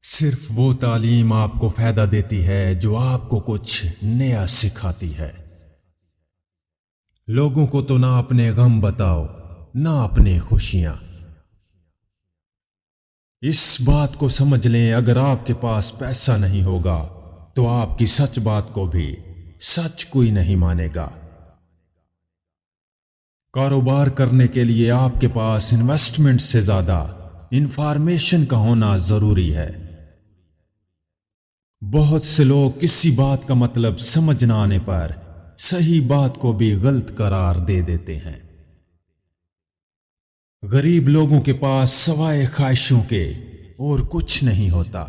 صرف وہ تعلیم آپ کو فائدہ دیتی ہے جو آپ کو کچھ نیا سکھاتی ہے۔ لوگوں کو تو نہ اپنے غم بتاؤ نہ اپنی خوشیاں۔ اس بات کو سمجھ لیں، اگر آپ کے پاس پیسہ نہیں ہوگا تو آپ کی سچ بات کو بھی سچ کوئی نہیں مانے گا۔ کاروبار کرنے کے لیے آپ کے پاس انویسٹمنٹ سے زیادہ انفارمیشن کا ہونا ضروری ہے۔ بہت سے لوگ کسی بات کا مطلب سمجھ نہ آنے پر صحیح بات کو بھی غلط قرار دے دیتے ہیں۔ غریب لوگوں کے پاس سوائے خواہشوں کے اور کچھ نہیں ہوتا۔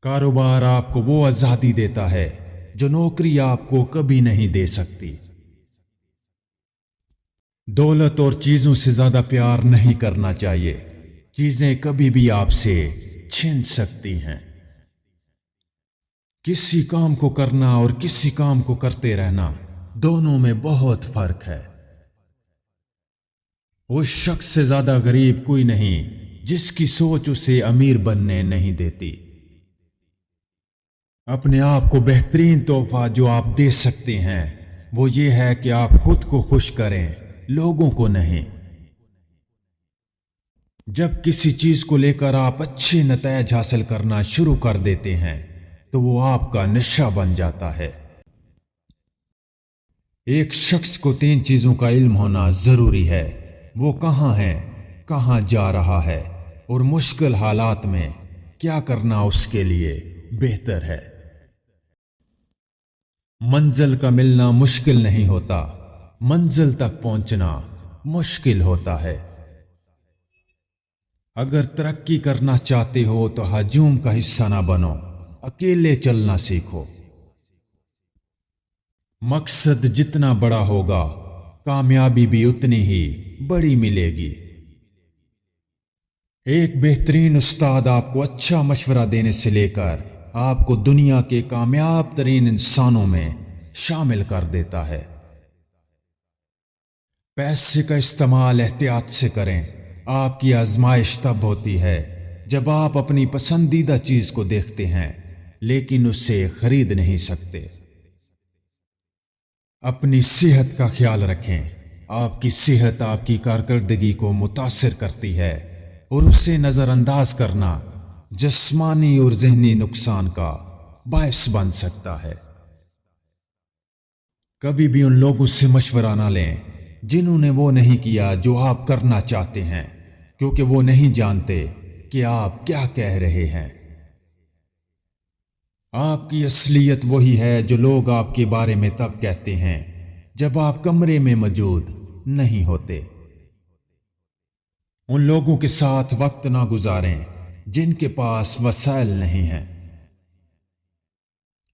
کاروبار آپ کو وہ آزادی دیتا ہے جو نوکری آپ کو کبھی نہیں دے سکتی۔ دولت اور چیزوں سے زیادہ پیار نہیں کرنا چاہیے، چیزیں کبھی بھی آپ سے چھن سکتی ہیں۔ کسی کام کو کرنا اور کسی کام کو کرتے رہنا، دونوں میں بہت فرق ہے۔ اس شخص سے زیادہ غریب کوئی نہیں جس کی سوچ اسے امیر بننے نہیں دیتی۔ اپنے آپ کو بہترین تحفہ جو آپ دے سکتے ہیں وہ یہ ہے کہ آپ خود کو خوش کریں، لوگوں کو نہیں۔ جب کسی چیز کو لے کر آپ اچھے نتائج حاصل کرنا شروع کر دیتے ہیں تو وہ آپ کا نشہ بن جاتا ہے۔ ایک شخص کو 3 چیزوں کا علم ہونا ضروری ہے: وہ کہاں ہے، کہاں جا رہا ہے اور مشکل حالات میں کیا کرنا اس کے لیے بہتر ہے۔ منزل کا ملنا مشکل نہیں ہوتا، منزل تک پہنچنا مشکل ہوتا ہے۔ اگر ترقی کرنا چاہتے ہو تو ہجوم کا حصہ نہ بنو، اکیلے چلنا سیکھو۔ مقصد جتنا بڑا ہوگا کامیابی بھی اتنی ہی بڑی ملے گی۔ ایک بہترین استاد آپ کو اچھا مشورہ دینے سے لے کر آپ کو دنیا کے کامیاب ترین انسانوں میں شامل کر دیتا ہے۔ پیسے کا استعمال احتیاط سے کریں۔ آپ کی آزمائش تب ہوتی ہے جب آپ اپنی پسندیدہ چیز کو دیکھتے ہیں لیکن اسے خرید نہیں سکتے۔ اپنی صحت کا خیال رکھیں۔ آپ کی صحت آپ کی کارکردگی کو متاثر کرتی ہے اور اسے نظر انداز کرنا جسمانی اور ذہنی نقصان کا باعث بن سکتا ہے۔ کبھی بھی ان لوگوں سے مشورہ نہ لیں جنہوں نے وہ نہیں کیا جو آپ کرنا چاہتے ہیں، کیونکہ وہ نہیں جانتے کہ آپ کیا کہہ رہے ہیں۔ آپ کی اصلیت وہی ہے جو لوگ آپ کے بارے میں تب کہتے ہیں جب آپ کمرے میں موجود نہیں ہوتے۔ ان لوگوں کے ساتھ وقت نہ گزاریں جن کے پاس وسائل نہیں ہیں۔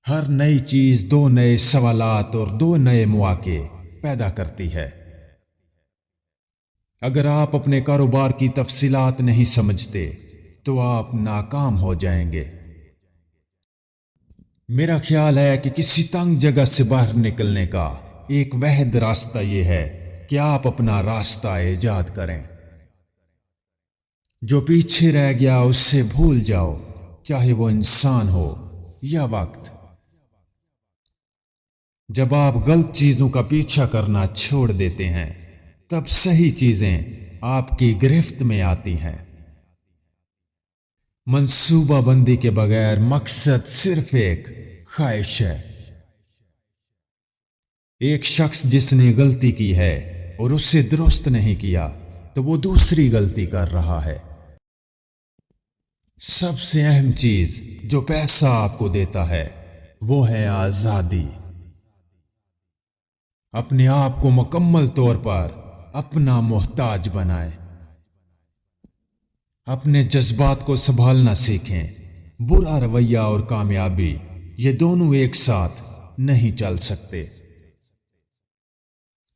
ہر نئی چیز 2 نئے سوالات اور 2 نئے مواقع پیدا کرتی ہے۔ اگر آپ اپنے کاروبار کی تفصیلات نہیں سمجھتے تو آپ ناکام ہو جائیں گے۔ میرا خیال ہے کہ کسی تنگ جگہ سے باہر نکلنے کا ایک واحد راستہ یہ ہے کہ آپ اپنا راستہ ایجاد کریں۔ جو پیچھے رہ گیا اس سے بھول جاؤ، چاہے وہ انسان ہو یا وقت۔ جب آپ غلط چیزوں کا پیچھا کرنا چھوڑ دیتے ہیں تب صحیح چیزیں آپ کی گرفت میں آتی ہیں۔ منصوبہ بندی کے بغیر مقصد صرف ایک خواہش ہے۔ ایک شخص جس نے غلطی کی ہے اور اسے درست نہیں کیا تو وہ دوسری غلطی کر رہا ہے۔ سب سے اہم چیز جو پیسہ آپ کو دیتا ہے وہ ہے آزادی۔ اپنے آپ کو مکمل طور پر اپنا محتاج بنائیں۔ اپنے جذبات کو سنبھالنا سیکھیں۔ برا رویہ اور کامیابی یہ دونوں ایک ساتھ نہیں چل سکتے۔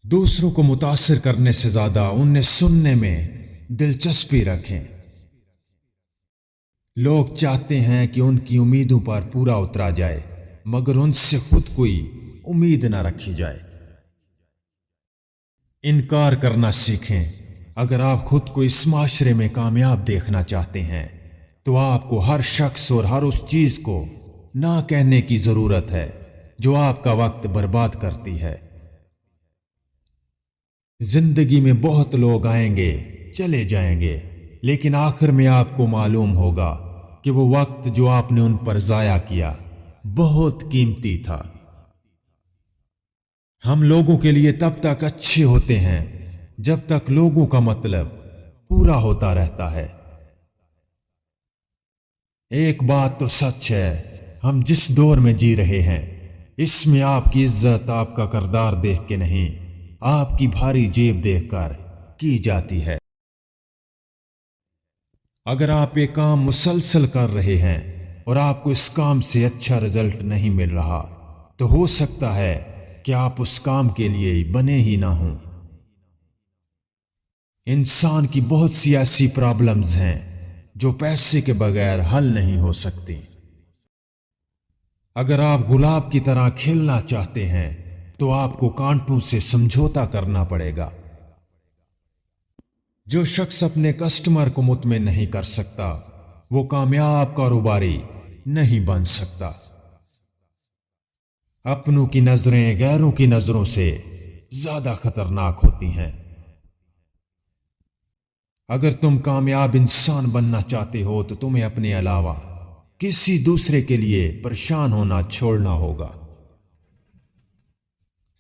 دوسروں کو متاثر کرنے سے زیادہ انہیں سننے میں دلچسپی رکھیں۔ لوگ چاہتے ہیں کہ ان کی امیدوں پر پورا اترا جائے مگر ان سے خود کوئی امید نہ رکھی جائے۔ انکار کرنا سیکھیں۔ اگر آپ خود کو اس معاشرے میں کامیاب دیکھنا چاہتے ہیں تو آپ کو ہر شخص اور ہر اس چیز کو نہ کہنے کی ضرورت ہے جو آپ کا وقت برباد کرتی ہے۔ زندگی میں بہت لوگ آئیں گے، چلے جائیں گے، لیکن آخر میں آپ کو معلوم ہوگا کہ وہ وقت جو آپ نے ان پر ضائع کیا بہت قیمتی تھا۔ ہم لوگوں کے لیے تب تک اچھے ہوتے ہیں جب تک لوگوں کا مطلب پورا ہوتا رہتا ہے۔ ایک بات تو سچ ہے، ہم جس دور میں جی رہے ہیں اس میں آپ کی عزت آپ کا کردار دیکھ کے نہیں، آپ کی بھاری جیب دیکھ کر کی جاتی ہے۔ اگر آپ یہ کام مسلسل کر رہے ہیں اور آپ کو اس کام سے اچھا رزلٹ نہیں مل رہا تو ہو سکتا ہے کہ آپ اس کام کے لیے بنے ہی نہ ہوں۔ انسان کی بہت سی ایسی پرابلمز ہیں جو پیسے کے بغیر حل نہیں ہو سکتی۔ اگر آپ گلاب کی طرح کھلنا چاہتے ہیں تو آپ کو کانٹوں سے سمجھوتا کرنا پڑے گا۔ جو شخص اپنے کسٹمر کو مطمئن نہیں کر سکتا وہ کامیاب کاروباری نہیں بن سکتا۔ اپنوں کی نظریں غیروں کی نظروں سے زیادہ خطرناک ہوتی ہیں۔ اگر تم کامیاب انسان بننا چاہتے ہو تو تمہیں اپنے علاوہ کسی دوسرے کے لیے پریشان ہونا چھوڑنا ہوگا۔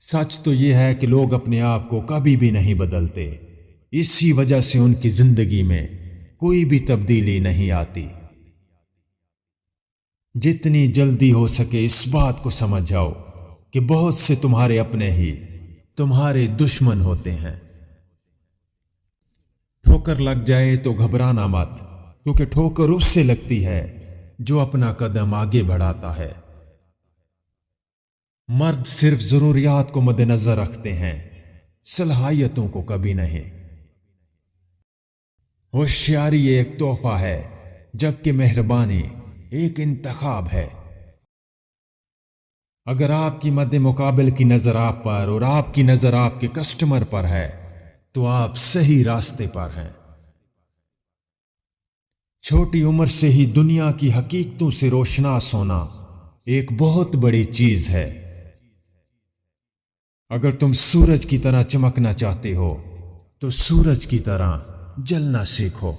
سچ تو یہ ہے کہ لوگ اپنے آپ کو کبھی بھی نہیں بدلتے، اسی وجہ سے ان کی زندگی میں کوئی بھی تبدیلی نہیں آتی۔ جتنی جلدی ہو سکے اس بات کو سمجھاؤ کہ بہت سے تمہارے اپنے ہی تمہارے دشمن ہوتے ہیں۔ ٹھوکر لگ جائے تو گھبرانا مت، کیونکہ ٹھوکر اس سے لگتی ہے جو اپنا قدم آگے بڑھاتا ہے۔ مرد صرف ضروریات کو مد نظر رکھتے ہیں، صلاحیتوں کو کبھی نہیں۔ ہوشیاری ایک تحفہ ہے جبکہ مہربانی ایک انتخاب ہے۔ اگر آپ کی مد مقابل کی نظر آپ پر اور آپ کی نظر آپ کے کسٹمر پر ہے تو آپ صحیح راستے پر ہیں۔ چھوٹی عمر سے ہی دنیا کی حقیقتوں سے روشناس ہونا ایک بہت بڑی چیز ہے۔ اگر تم سورج کی طرح چمکنا چاہتے ہو تو سورج کی طرح جلنا سیکھو۔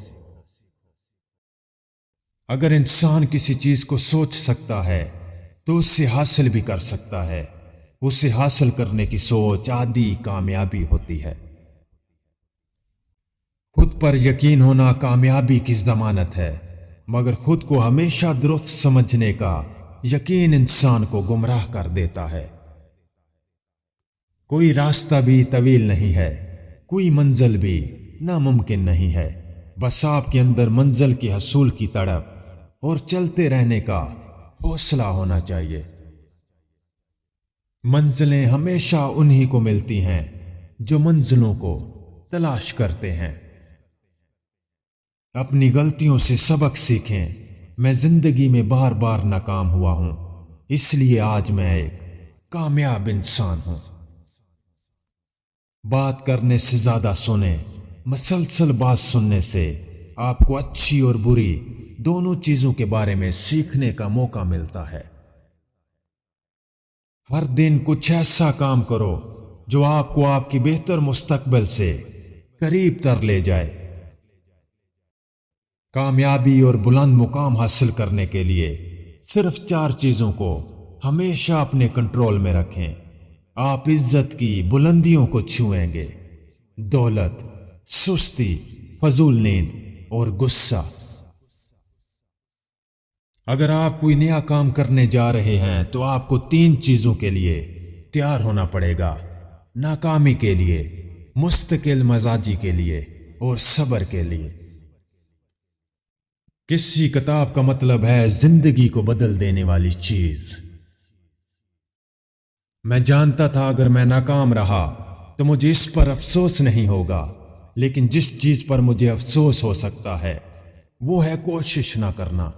اگر انسان کسی چیز کو سوچ سکتا ہے تو اس سے حاصل بھی کر سکتا ہے۔ اسے حاصل کرنے کی سوچ آدھی کامیابی ہوتی ہے۔ خود پر یقین ہونا کامیابی کی ضمانت ہے، مگر خود کو ہمیشہ درست سمجھنے کا یقین انسان کو گمراہ کر دیتا ہے۔ کوئی راستہ بھی طویل نہیں ہے، کوئی منزل بھی ناممکن نہیں ہے، بس آپ کے اندر منزل کے حصول کی تڑپ اور چلتے رہنے کا حوصلہ ہونا چاہیے۔ منزلیں ہمیشہ انہی کو ملتی ہیں جو منزلوں کو تلاش کرتے ہیں۔ اپنی غلطیوں سے سبق سیکھیں۔ میں زندگی میں بار بار ناکام ہوا ہوں، اس لیے آج میں ایک کامیاب انسان ہوں۔ بات کرنے سے زیادہ سنیں۔ مسلسل بات سننے سے آپ کو اچھی اور بری دونوں چیزوں کے بارے میں سیکھنے کا موقع ملتا ہے۔ ہر دن کچھ ایسا کام کرو جو آپ کو آپ کی بہتر مستقبل سے قریب تر لے جائے۔ کامیابی اور بلند مقام حاصل کرنے کے لیے صرف 4 چیزوں کو ہمیشہ اپنے کنٹرول میں رکھیں۔ آپ عزت کی بلندیوں کو چھوئیں گے۔ دولت، سستی، فضول نیند اور غصہ۔ اگر آپ کوئی نیا کام کرنے جا رہے ہیں تو آپ کو 3 چیزوں کے لیے تیار ہونا پڑے گا: ناکامی کے لیے، مستقل مزاجی کے لیے اور صبر کے لیے۔ کسی کتاب کا مطلب ہے زندگی کو بدل دینے والی چیز۔ میں جانتا تھا اگر میں ناکام رہا تو مجھے اس پر افسوس نہیں ہوگا، لیکن جس چیز پر مجھے افسوس ہو سکتا ہے وہ ہے کوشش نہ کرنا۔